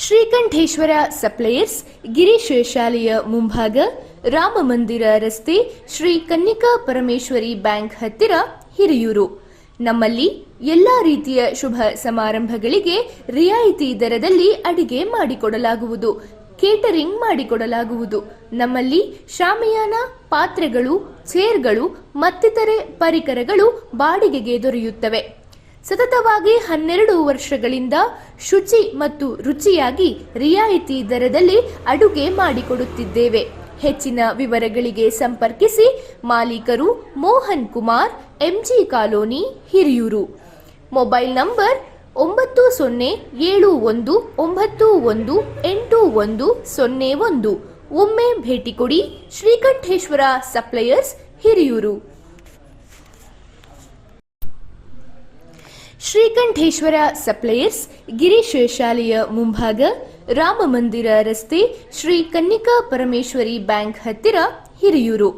Srikanteshwara suppliers Girish ಶಾಲೆಯ ಮುಂಭಾಗ, ರಾಮಮಂದಿರ ರಸ್ತೆ, ಶ್ರೀ ಕನ್ನಿಕಾ ಪರಮೇಶ್ವರಿ ಬ್ಯಾಂಕ್ ಹತ್ತಿರ, ಹಿರಿಯೂರು. ನಮ್ಮಲ್ಲಿ ಎಲ್ಲಾ ರೀತಿಯ ಶುಭ ಸಮಾರಂಭಗಳಿಗೆ ರಿಯಾಯಿತಿ ದರದಲ್ಲಿ ಅಡಿಗೆ ಮಾಡಿಕೊಡಲಾಗುವುದು, ಕೇಟರಿಂಗ್ ಮಾಡಿಕೊಡಲಾಗುವುದು. ನಮ್ಮಲ್ಲಿ ಶಾಮಿಯಾನ, ಪಾತ್ರೆಗಳು, ಚೇರ್ಗಳು ಮತ್ತಿತರೆ ಪರಿಕರಗಳು ಬಾಡಿಗೆಗೆ ದೊರೆಯುತ್ತವೆ. ಸತತವಾಗಿ 12 ವರ್ಷಗಳಿಂದ ಶುಚಿ ಮತ್ತು ರುಚಿಯಾಗಿ ರಿಯಾಯಿತಿ ದರದಲ್ಲಿ ಅಡುಗೆ ಮಾಡಿಕೊಡುತ್ತಿದ್ದೇವೆ. ಹೆಚ್ಚಿನ ವಿವರಗಳಿಗೆ ಸಂಪರ್ಕಿಸಿ. ಮಾಲೀಕರು Mohan Kumar, MG colony, Hiriyur. Mobile number 9071918101. ಒಮ್ಮೆ ಭೇಟಿ ಕೊಡಿ. ಶ್ರೀಕಂಠೇಶ್ವರ ಸಪ್ಲೈಯರ್ಸ್, ಹಿರಿಯೂರು. ಶ್ರೀಕಂಠೇಶ್ವರ ಸಪ್ಲೈಯರ್ಸ್ ಗಿರೀಶ್ ಶಾಲೆಯ ಮುಂಭಾಗ, ರಾಮಮಂದಿರ ರಸ್ತೆ, ಶ್ರೀ ಕನ್ನಿಕಾ ಪರಮೇಶ್ವರಿ ಬ್ಯಾಂಕ್ ಹತ್ತಿರ, ಹಿರಿಯೂರು.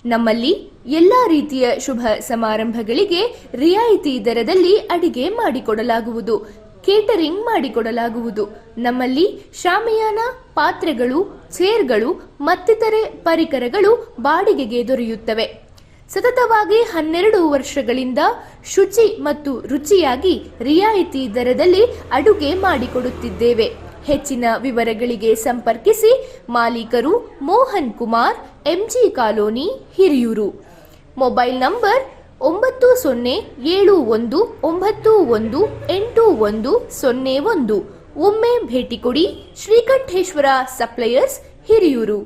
ನಮ್ಮಲ್ಲಿ ಎಲ್ಲಾ ರೀತಿಯ ಶುಭ ಸಮಾರಂಭಗಳಿಗೆ ರಿಯಾಯಿತಿ ದರದಲ್ಲಿ ಅಡಿಗೆ ಮಾಡಿಕೊಡಲಾಗುವುದು, ಕೇಟರಿಂಗ್ ಮಾಡಿಕೊಡಲಾಗುವುದು. ನಮ್ಮಲ್ಲಿ ಶಾಮಿಯಾನ, ಪಾತ್ರೆಗಳು, ಚೇರ್ಗಳು ಮತ್ತಿತರೆ ಪರಿಕರಗಳು ಬಾಡಿಗೆಗೆ ದೊರೆಯುತ್ತವೆ. ಸತತವಾಗಿ 12 ವರ್ಷಗಳಿಂದ ಶುಚಿ ಮತ್ತು ರುಚಿಯಾಗಿ ರಿಯಾಯಿತಿ ದರದಲ್ಲಿ ಅಡುಗೆ ಮಾಡಿಕೊಡುತ್ತಿದ್ದೇವೆ. ಹೆಚ್ಚಿನ ವಿವರಗಳಿಗೆ ಸಂಪರ್ಕಿಸಿ. ಮಾಲೀಕರು Mohan Kumar, MG colony, Hiriyur. Mobile number 9071918101. ಒಮ್ಮೆ ಭೇಟಿ ಕೊಡಿ. ಶ್ರೀಕಂಠೇಶ್ವರ ಸಪ್ಲೈಯರ್ಸ್, ಹಿರಿಯೂರು.